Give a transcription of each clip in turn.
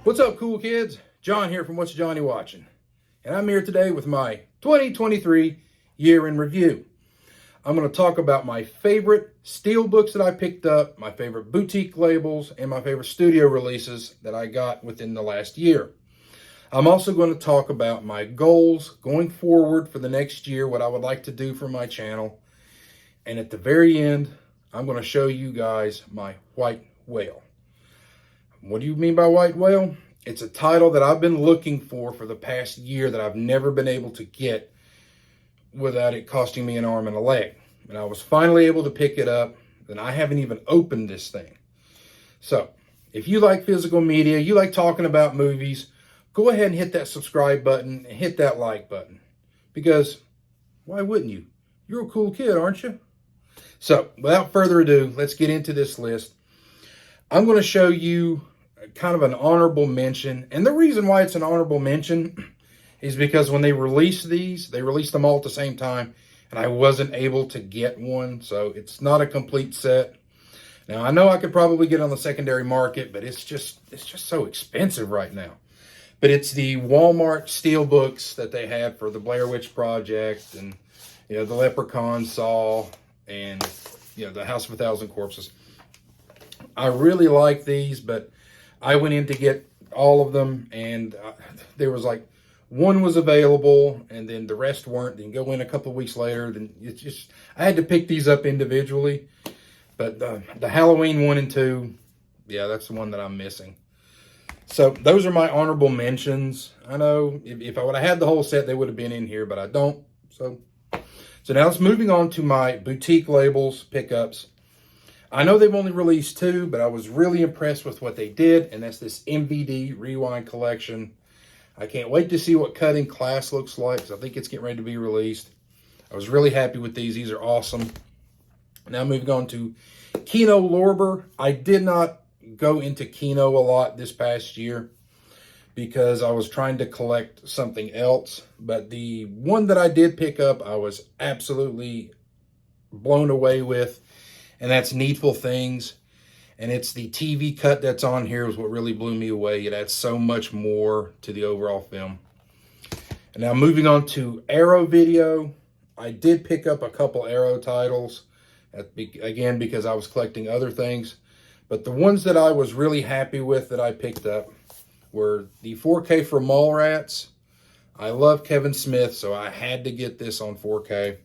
What's up, cool kids? John here from What's Johnny Watching. And I'm here today with my 2023 year in review. I'm going to talk about my favorite steel books that I picked up, my favorite boutique labels, and my favorite studio releases that I got within the last year. I'm also going to talk about my goals going forward for the next year, what I would like to do for my channel. And at the very end, I'm going to show you guys my white whale. What do you mean by white whale? It's a title that I've been looking for the past year that I've never been able to get without it costing me an arm and a leg. And I was finally able to pick it up, and I haven't even opened this thing. So, if you like physical media, you like talking about movies, go ahead and hit that subscribe button and hit that like button. Because, why wouldn't you? You're a cool kid, aren't you? So, without further ado, let's get into this list. I'm going to show you kind of an honorable mention. And the reason why it's an honorable mention is because when they released these, they released them all at the same time, and I wasn't able to get one. So it's not a complete set. Now, I know I could probably get on the secondary market, but it's just so expensive right now. But it's the Walmart steel books that they had for the Blair Witch Project and, the Leprechaun Saw and, the House of a Thousand Corpses. I really like these, but I went in to get all of them, and there was like one was available, and then the rest weren't. Then go in a couple of weeks later. Then it's just I had to pick these up individually. But the Halloween 1 and 2, yeah, that's the one that I'm missing. So those are my honorable mentions. I know if I would have had the whole set, they would have been in here, but I don't. So now let's moving on to my boutique labels pickups. I know they've only released 2, but I was really impressed with what they did, and that's this MVD Rewind collection. I can't wait to see what Cutting Class looks like, because I think it's getting ready to be released. I was really happy with these. These are awesome. Now moving on to Kino Lorber. I did not go into Kino a lot this past year because I was trying to collect something else. But the one that I did pick up, I was absolutely blown away with. And that's Needful Things. And it's the TV cut that's on here is what really blew me away. It adds so much more to the overall film. And now moving on to Arrow Video. I did pick up a couple Arrow titles. Again, because I was collecting other things. But the ones that I was really happy with that I picked up were the 4K for Mallrats. I love Kevin Smith, so I had to get this on 4K.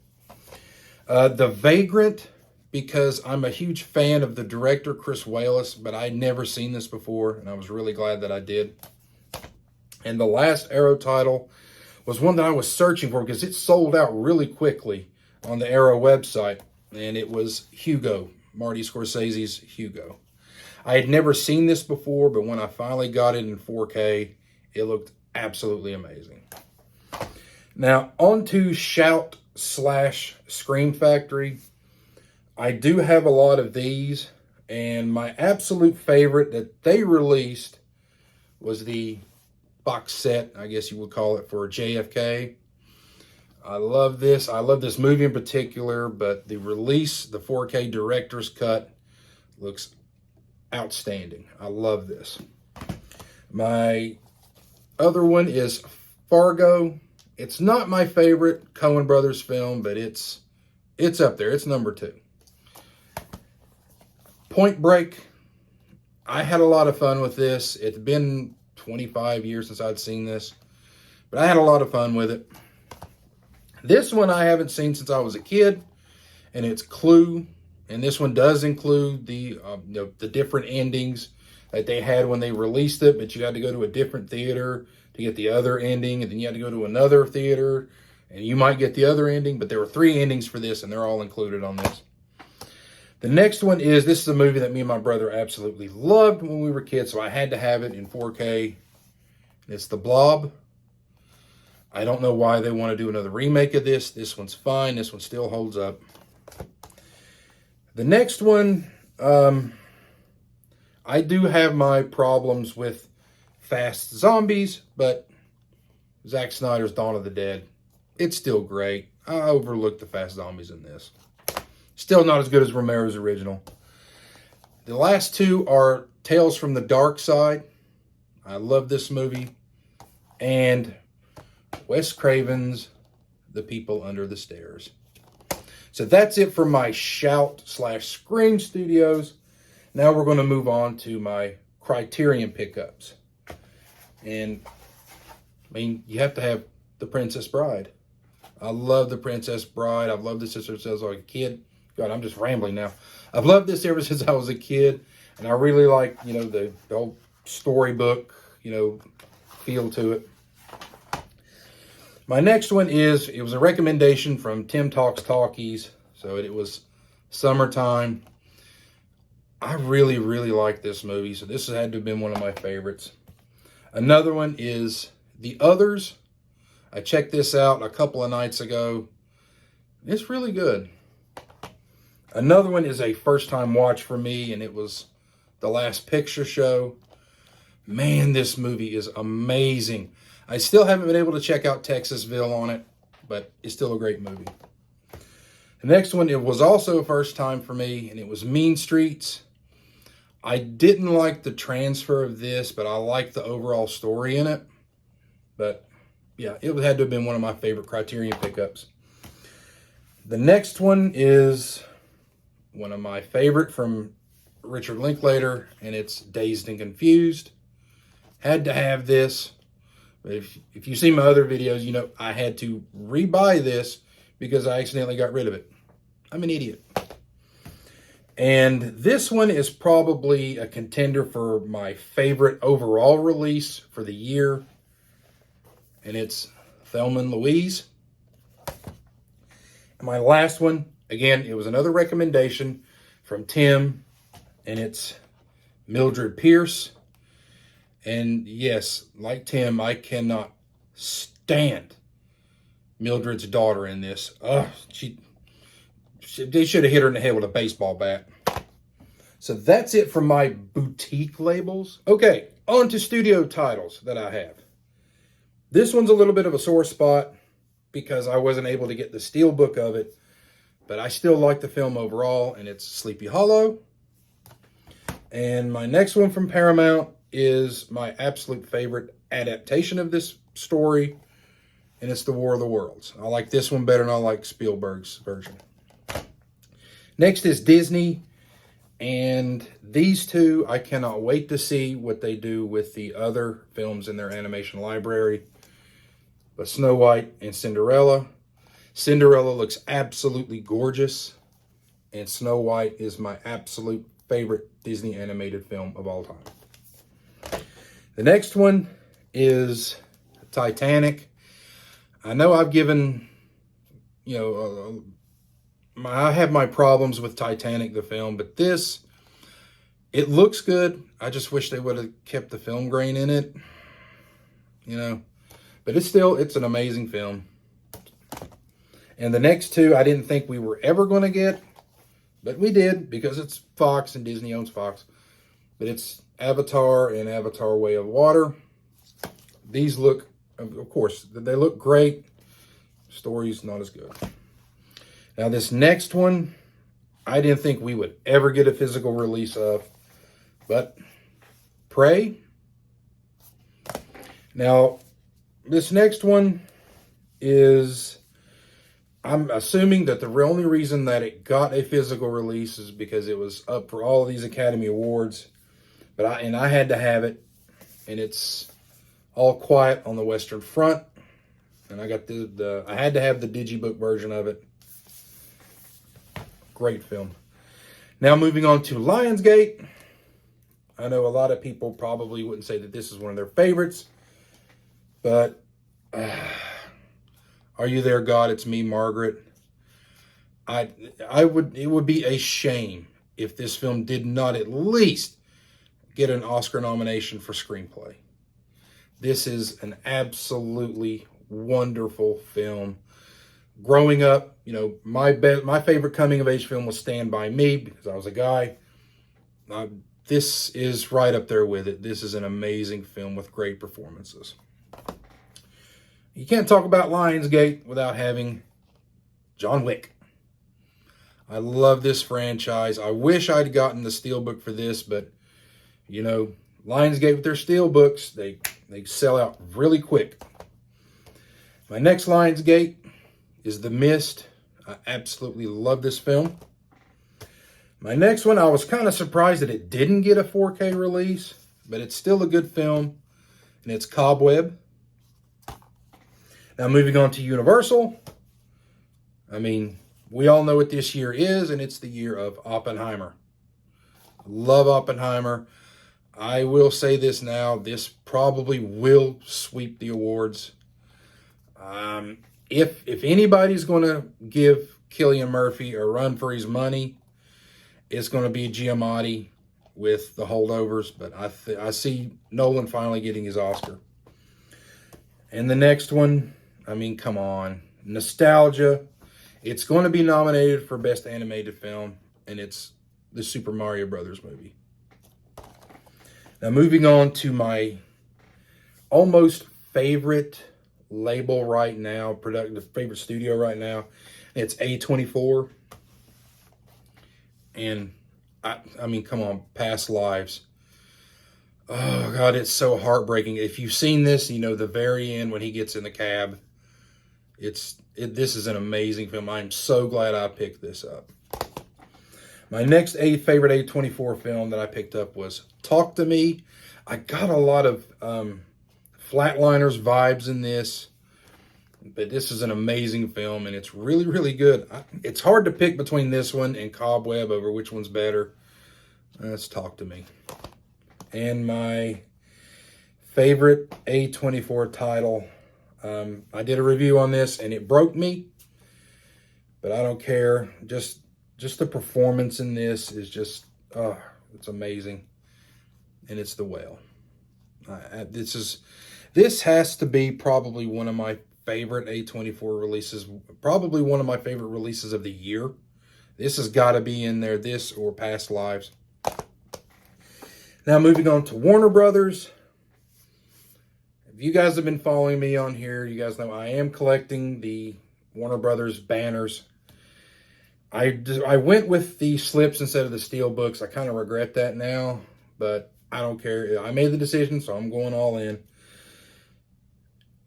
The Vagrant, because I'm a huge fan of the director, Chris Walas, but I'd never seen this before, and I was really glad that I did. And the last Arrow title was one that I was searching for because it sold out really quickly on the Arrow website, and it was Hugo, Marty Scorsese's Hugo. I had never seen this before, but when I finally got it in 4K, it looked absolutely amazing. Now, on to Shout / Scream Factory. I do have a lot of these, and my absolute favorite that they released was the box set, I guess you would call it, for JFK. I love this. I love this movie in particular, but the release, the 4K director's cut, looks outstanding. I love this. My other one is Fargo. It's not my favorite Coen Brothers film, but it's up there. It's number 2. Point Break. I had a lot of fun with this. It's been 25 years since I'd seen this, but I had a lot of fun with it. This one I haven't seen since I was a kid, and it's Clue. And this one does include the different endings that they had when they released it, but you had to go to a different theater to get the other ending, and then you had to go to another theater, and you might get the other ending, but there were 3 endings for this, and they're all included on this. The next one is, this is a movie that me and my brother absolutely loved when we were kids, so I had to have it in 4K. It's The Blob. I don't know why they want to do another remake of this. This one's fine. This one still holds up. The next one, I do have my problems with Fast Zombies, but Zack Snyder's Dawn of the Dead, it's still great. I overlooked the Fast Zombies in this. Still not as good as Romero's original. The last 2 are Tales from the Dark Side. I love this movie. And Wes Craven's The People Under the Stairs. So that's it for my Shout/Scream Studios. Now we're going to move on to my Criterion pickups. And, I mean, you have to have The Princess Bride. I love The Princess Bride. I've loved this since I was a kid. God, I'm just rambling now. I've loved this ever since I was a kid. And I really like, you know, the old storybook, you know, feel to it. My next one it was a recommendation from Tim Talks Talkies. So it was summertime. I really, really like this movie. So this had to have been one of my favorites. Another one is The Others. I checked this out a couple of nights ago. It's really good. Another one is a first-time watch for me, and it was The Last Picture Show. Man, this movie is amazing. I still haven't been able to check out Texasville on it, but it's still a great movie. The next one, it was also a first time for me, and it was Mean Streets. I didn't like the transfer of this, but I liked the overall story in it. But yeah, it had to have been one of my favorite Criterion pickups. The next one is one of my favorite from Richard Linklater, and it's Dazed and Confused. Had to have this. If you see my other videos, you know I had to rebuy this because I accidentally got rid of it. I'm an idiot. And this one is probably a contender for my favorite overall release for the year. And it's Thelma and Louise. And my last one, again, it was another recommendation from Tim. And it's Mildred Pierce. And yes, like Tim, I cannot stand Mildred's daughter in this. They should have hit her in the head with a baseball bat. So that's it for my boutique labels. Okay, on to studio titles that I have. This one's a little bit of a sore spot because I wasn't able to get the steelbook of it, but I still like the film overall, and it's Sleepy Hollow. And my next one from Paramount is my absolute favorite adaptation of this story, and it's The War of the Worlds. I like this one better than I like Spielberg's version. Next is Disney, and these two, I cannot wait to see what they do with the other films in their animation library. But Snow White and Cinderella. Cinderella looks absolutely gorgeous, and Snow White is my absolute favorite Disney animated film of all time. The next one is Titanic. I know I've given, you know, I have my problems with Titanic, the film, but this, it looks good. I just wish they would have kept the film grain in it, you know. But it's an amazing film. And the next two, I didn't think we were ever going to get, but we did because it's Fox and Disney owns Fox. But it's Avatar and Avatar Way of Water. These look, of course, they look great. Story's not as good. Now this next one, I didn't think we would ever get a physical release of, but Prey. Now this next one is, I'm assuming that the only reason that it got a physical release is because it was up for all of these Academy Awards. But I had to have it, and it's All Quiet on the Western Front, and I got I had to have the digibook version of it. Great film. Now moving on to Lionsgate. I know a lot of people probably wouldn't say that this is one of their favorites, but Are You There, God? It's Me, Margaret. It would be a shame if this film did not at least get an Oscar nomination for screenplay. This is an absolutely wonderful film. Growing up, you know, my favorite coming of age film was Stand By Me because I was a guy. This is right up there with it. This is an amazing film with great performances. You can't talk about Lionsgate without having John Wick. I love this franchise. I wish I'd gotten the steelbook for this, but, you know, Lionsgate with their steel books, they sell out really quick. My next Lionsgate is The Mist. I absolutely love this film. My next one, I was kind of surprised that it didn't get a 4K release, but it's still a good film, and it's Cobweb. Now moving on to Universal. I mean, we all know what this year is, and it's the year of Oppenheimer. Love Oppenheimer. I will say this now, this probably will sweep the awards. If anybody's going to give Cillian Murphy a run for his money, it's going to be Giamatti with The Holdovers, but I see Nolan finally getting his Oscar. And the next one, I mean, come on. Nostalgia. It's going to be nominated for Best Animated Film, and it's the Super Mario Brothers movie. Now, moving on to my almost favorite label right now, favorite studio right now. It's A24. And, I mean, come on, Past Lives. Oh, God, it's so heartbreaking. If you've seen this, you know, the very end when he gets in the cab, this is an amazing film. I'm so glad I picked this up. My next favorite A24 film that I picked up was Talk to Me. I got a lot of Flatliners vibes in this, but this is an amazing film, and it's really, really good. It's hard to pick between this one and Cobweb over which one's better. Let's Talk to Me. And my favorite A24 title, I did a review on this, and it broke me, but I don't care. Just the performance in this is just, it's amazing. And it's The Whale. This has to be probably one of my favorite A24 releases, probably one of my favorite releases of the year. This has got to be in there, this or Past Lives. Now moving on to Warner Brothers. If you guys have been following me on here, you guys know I am collecting the Warner Brothers banners. I went with the slips instead of the steel books. I kind of regret that now, but I don't care. I made the decision, so I'm going all in.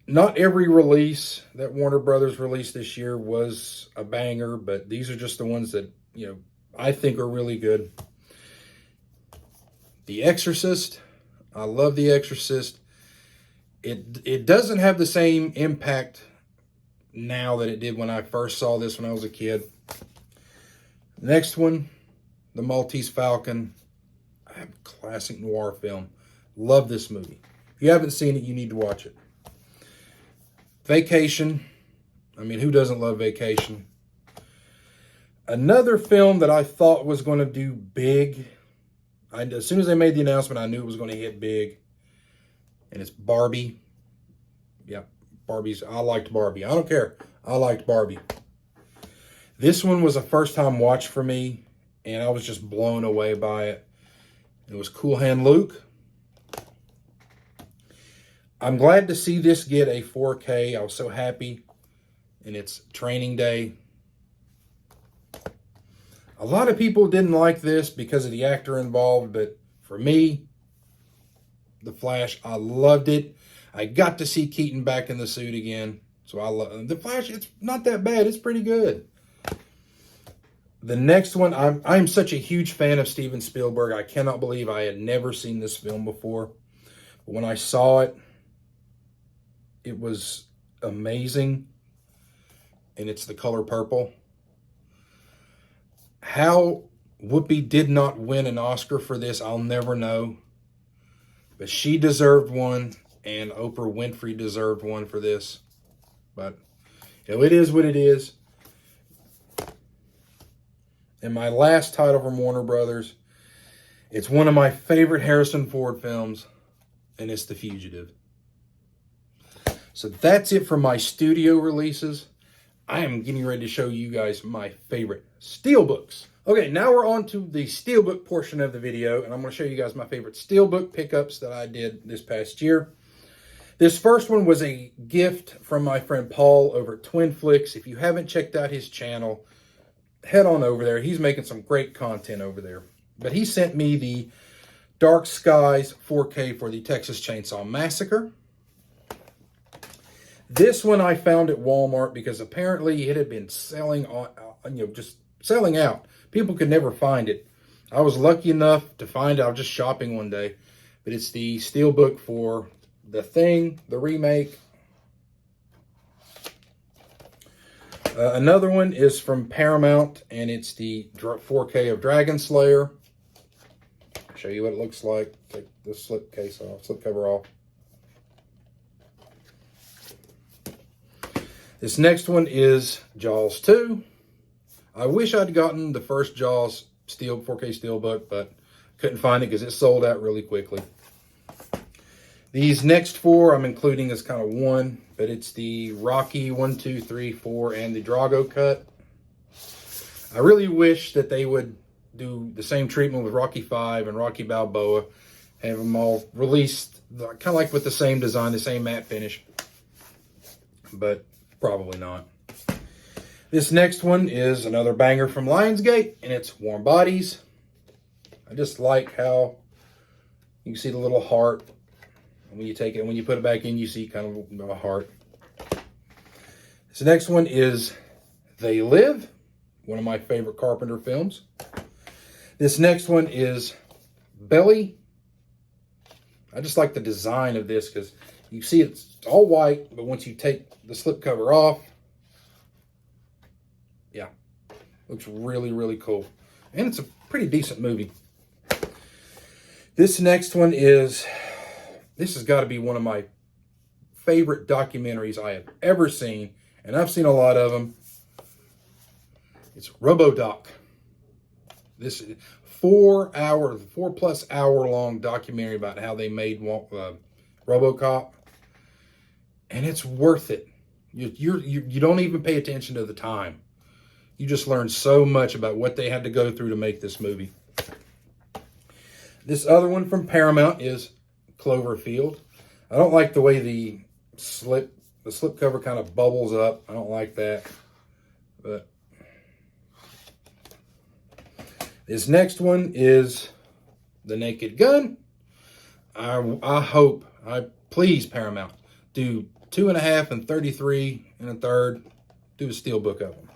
Not every release that Warner Brothers released this year was a banger, but these are just the ones that, you know, I think are really good. The Exorcist. I love The Exorcist. It doesn't have the same impact now that it did when I first saw this when I was a kid. Next one, The Maltese Falcon. A classic noir film. Love this movie. If you haven't seen it, you need to watch it. Vacation. I mean, who doesn't love Vacation? Another film that I thought was going to do big. As soon as they made the announcement, I knew it was going to hit big. And it's Barbie. Yeah, I liked Barbie. I don't care. I liked Barbie. This one was a first-time watch for me, and I was just blown away by it. It was Cool Hand Luke. I'm glad to see this get a 4K. I was so happy. And it's Training Day. A lot of people didn't like this because of the actor involved, but for me, The Flash, I loved it. I got to see Keaton back in the suit again. So I love The Flash. It's not that bad. It's pretty good. The next one, I'm such a huge fan of Steven Spielberg. I cannot believe I had never seen this film before. But when I saw it, it was amazing. And it's The Color Purple. How Whoopi did not win an Oscar for this, I'll never know. But she deserved one, and Oprah Winfrey deserved one for this. But, you know, it is what it is. And my last title from Warner Brothers, it's one of my favorite Harrison Ford films, and it's The Fugitive. So that's it for my studio releases. I am getting ready to show you guys my favorite steelbooks. Okay, now we're on to the steelbook portion of the video, and I'm going to show you guys my favorite steelbook pickups that I did this past year. This first one was a gift from my friend Paul over at Twin Flicks. If you haven't checked out his channel, head on over there. He's making some great content over there. But he sent me the Dark Skies 4K for the Texas Chainsaw Massacre. This one I found at Walmart because apparently it had been selling on, just selling out. People could never find it. I was lucky enough to find it. I was just shopping one day. But it's the steelbook for The Thing, the remake. Another one is from Paramount, and it's the 4K of Dragon Slayer. I'll show you what it looks like. Take the slip cover off. This next one is Jaws 2. I wish I'd gotten the first Jaws 4K steelbook, but couldn't find it because it sold out really quickly. These next four I'm including as kind of one, but it's the Rocky 1, 2, 3, 4, and the Drago cut. I really wish that they would do the same treatment with Rocky 5 and Rocky Balboa, have them all released kind of like with the same design, the same matte finish, but probably not. This next one is another banger from Lionsgate, and it's Warm Bodies. I just like how you can see the little heart. And when you take it, when you put it back in, you see kind of a heart. This next one is They Live, one of my favorite Carpenter films. This next one is Belly. I just like the design of this because you see it's all white, but once you take the slipcover off, yeah, looks really, really cool. And it's a pretty decent movie. This next one is, this has got to be one of my favorite documentaries I have ever seen, and I've seen a lot of them. It's RoboDoc. This is 4+ hour long documentary about how they made RoboCop, and it's worth it. You don't even pay attention to the time. You just learn so much about what they had to go through to make this movie. This other one from Paramount is Cloverfield. I don't like the way the slip cover kind of bubbles up. I don't like that. But this next one is The Naked Gun. Please, Paramount, do 2.5 and 33 1/3. Do a steelbook of them.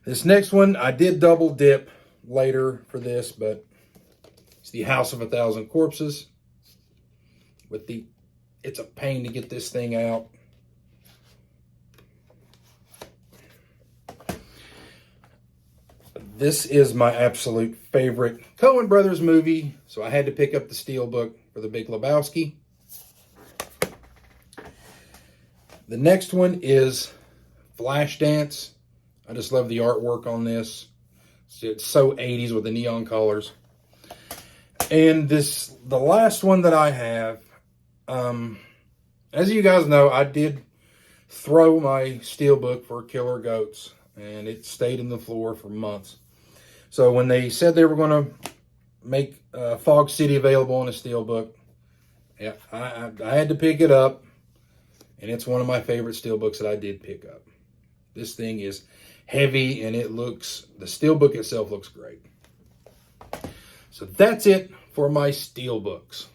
This next one, I did double dip later for this, but it's the House of 1,000 Corpses. It's a pain to get this thing out. This is my absolute favorite Coen Brothers movie, so I had to pick up the steelbook for The Big Lebowski. The next one is Flashdance. I just love the artwork on this. It's so 80s with the neon colors. And the last one that I have, as you guys know, I did throw my steelbook for Killer Goats, and it stayed in the floor for months. So when they said they were going to make Fog City available in a steelbook, yeah, I had to pick it up, and it's one of my favorite steelbooks that I did pick up. This thing is heavy, and the steelbook itself looks great. So that's it for my steelbooks.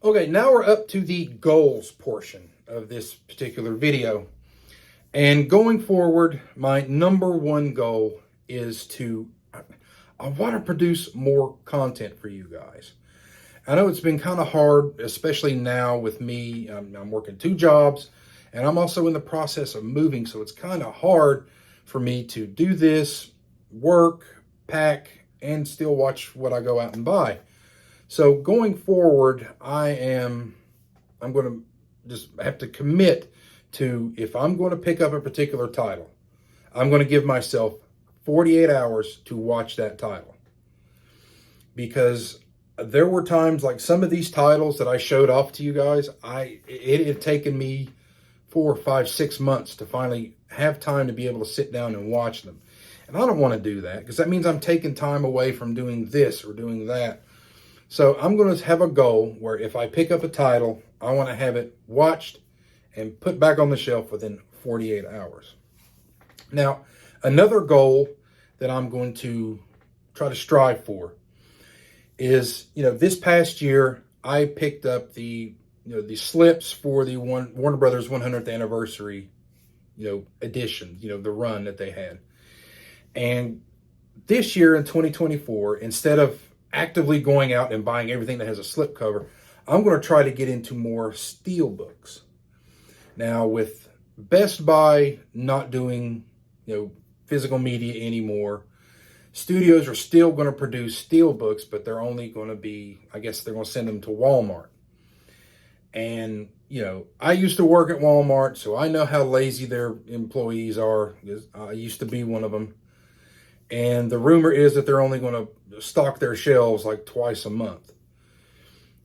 Okay, now we're up to the goals portion of this particular video. And going forward, my number one goal is I want to produce more content for you guys. I know it's been kind of hard, especially now with me. I'm working 2 jobs, and I'm also in the process of moving, so it's kind of hard for me to do this, work, pack, and still watch what I go out and buy. So going forward, I'm going to just have to commit to, if I'm going to pick up a particular title, I'm going to give myself 48 hours to watch that title. Because there were times, like some of these titles that I showed off to you guys, it had taken me 4, 5, 6 months to finally have time to be able to sit down and watch them. And I don't want to do that, because that means I'm taking time away from doing this or doing that. So I'm going to have a goal where if I pick up a title, I want to have it watched and put back on the shelf within 48 hours. Now, another goal that I'm going to try to strive for is, this past year I picked up the slips for the Warner Brothers 100th anniversary, edition, the run that they had. And this year in 2024, instead of actively going out and buying everything that has a slip cover, I'm going to try to get into more steel books. Now, with Best Buy not doing, physical media anymore, studios are still going to produce steel books, but they're only going to be, I guess they're going to send them to Walmart. And, I used to work at Walmart, so I know how lazy their employees are. I used to be one of them. And the rumor is that they're only going to stock their shelves like twice a month.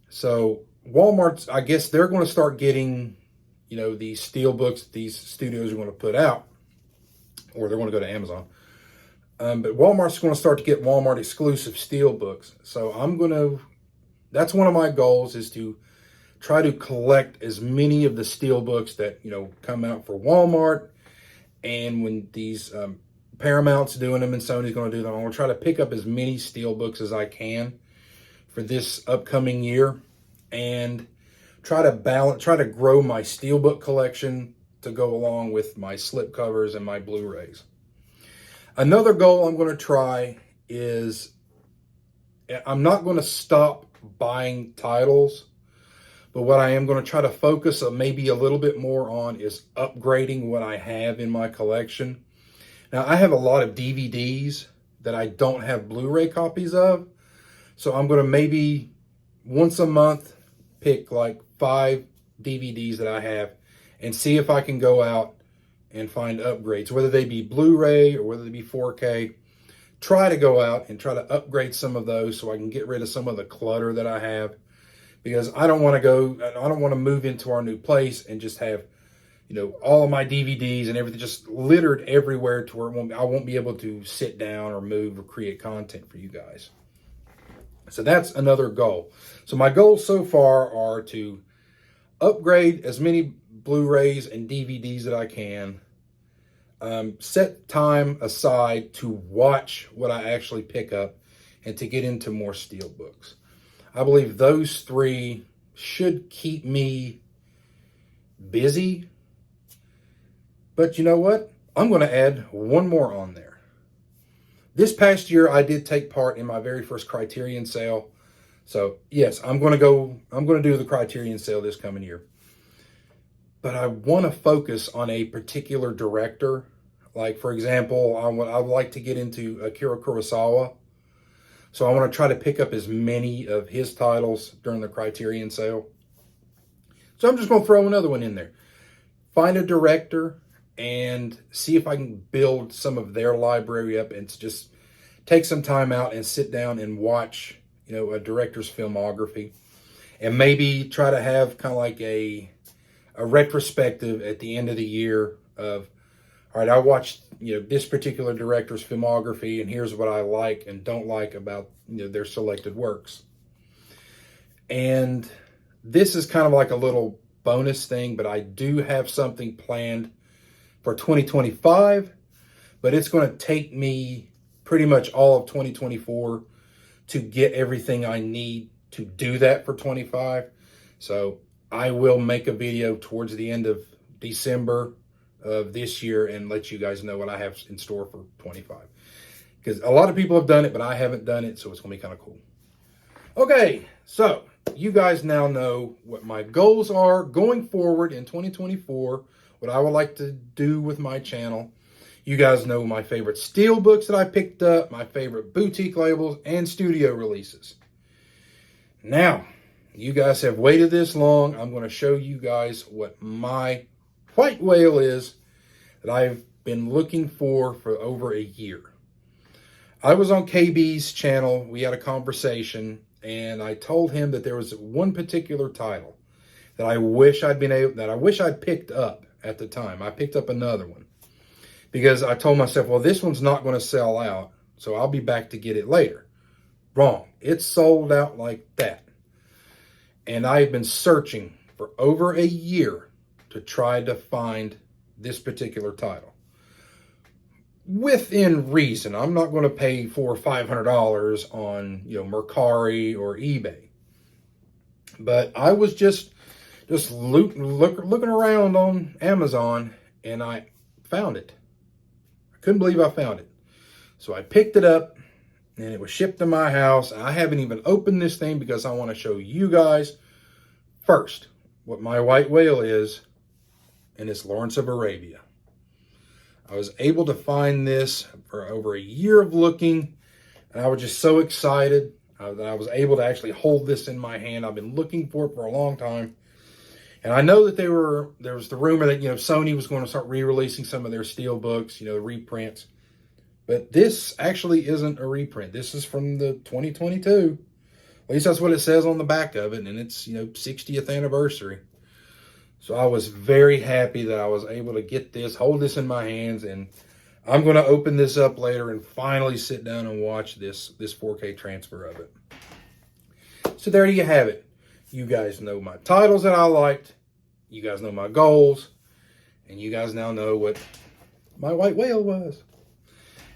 So Walmart's, I guess they're going to start getting, these steel books these studios are going to put out, or they're going to go to Amazon. But Walmart's going to start to get Walmart exclusive steel books. So that's one of my goals, is to try to collect as many of the steel books that, come out for Walmart. And when these Paramount's doing them and Sony's going to do them, I'm going to try to pick up as many steel books as I can for this upcoming year, and try to grow my steelbook collection to go along with my slipcovers and my Blu-rays. Another goal I'm going to try is, I'm not going to stop buying titles, but what I am going to try to focus maybe a little bit more on is upgrading what I have in my collection. Now, I have a lot of DVDs that I don't have Blu-ray copies of, so I'm going to maybe once a month pick like 5 DVDs that I have and see if I can go out and find upgrades, whether they be Blu-ray or whether they be 4K. Try to go out and try to upgrade some of those so I can get rid of some of the clutter that I have, because I don't want to move into our new place and just have, all of my DVDs and everything just littered everywhere to where I won't be able to sit down or move or create content for you guys. So that's another goal. So my goals so far are to upgrade as many Blu-rays and DVDs that I can, set time aside to watch what I actually pick up, and to get into more steelbooks. I believe those 3 should keep me busy. But you know what? I'm going to add one more on there. This past year, I did take part in my very first Criterion sale. So yes, I'm going to do the Criterion sale this coming year. But I want to focus on a particular director. Like, for example, I'd like to get into Akira Kurosawa. So I want to try to pick up as many of his titles during the Criterion sale. So I'm just going to throw another one in there. Find a director and see if I can build some of their library up, and just take some time out and sit down and watch, a director's filmography. And maybe try to have kind of like a retrospective at the end of the year of, all right, I watched, this particular director's filmography, and here's what I like and don't like about, their selected works. And this is kind of like a little bonus thing, but I do have something planned for 2025, but it's going to take me pretty much all of 2024 to get everything I need to do that for 25. So I will make a video towards the end of December of this year and let you guys know what I have in store for 25. Because a lot of people have done it, but I haven't done it, so it's going to be kind of cool. Okay, so you guys now know what my goals are going forward in 2024, what I would like to do with my channel. You guys know my favorite steel books that I picked up, my favorite boutique labels, and studio releases. Now, you guys have waited this long. I'm going to show you guys what my white whale is that I've been looking for over a year. I was on KB's channel. We had a conversation, and I told him that there was one particular title that I wish I'd picked up at the time. I picked up another one because I told myself, well, this one's not going to sell out, so I'll be back to get it later. Wrong. It's sold out like that. And I've been searching for over a year to try to find this particular title. within reason. I'm not going to pay $400 or $500 on, Mercari or eBay. But I was just looking around on Amazon, and I found it. I couldn't believe I found it. So I picked it up, and it was shipped to my house. I haven't even opened this thing because I want to show you guys first what my white whale is, and it's Lawrence of Arabia. I was able to find this for over a year of looking, and I was just so excited that I was able to actually hold this in my hand. I've been looking for it for a long time. And I know that there was the rumor that, Sony was going to start re-releasing some of their steel books, the reprints. But this actually isn't a reprint. This is from the 2022. At least that's what it says on the back of it. And it's, 60th anniversary. So I was very happy that I was able to get this, hold this in my hands, and I'm going to open this up later and finally sit down and watch this 4K transfer of it. So there you have it. You guys know my titles that I liked. You guys know my goals. And you guys now know what my white whale was.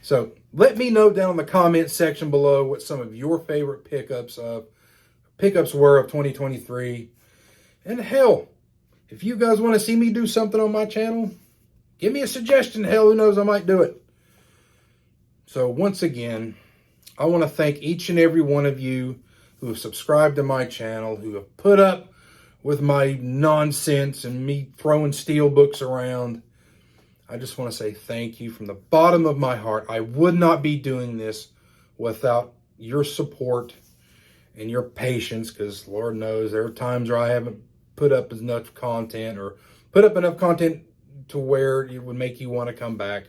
So let me know down in the comment section below what some of your favorite pickups were of 2023. And hell, if you guys want to see me do something on my channel, give me a suggestion. Hell, who knows, I might do it. So once again, I want to thank each and every one of you who have subscribed to my channel, who have put up with my nonsense and me throwing steel books around. I just want to say thank you from the bottom of my heart. I would not be doing this without your support and your patience, because Lord knows there are times where I haven't put up enough content or put up enough content to where it would make you want to come back.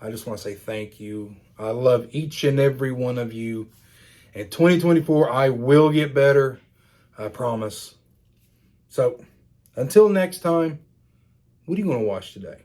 I just want to say thank you. I love each and every one of you. In 2024, I will get better. I promise. So, until next time, what are you going to watch today?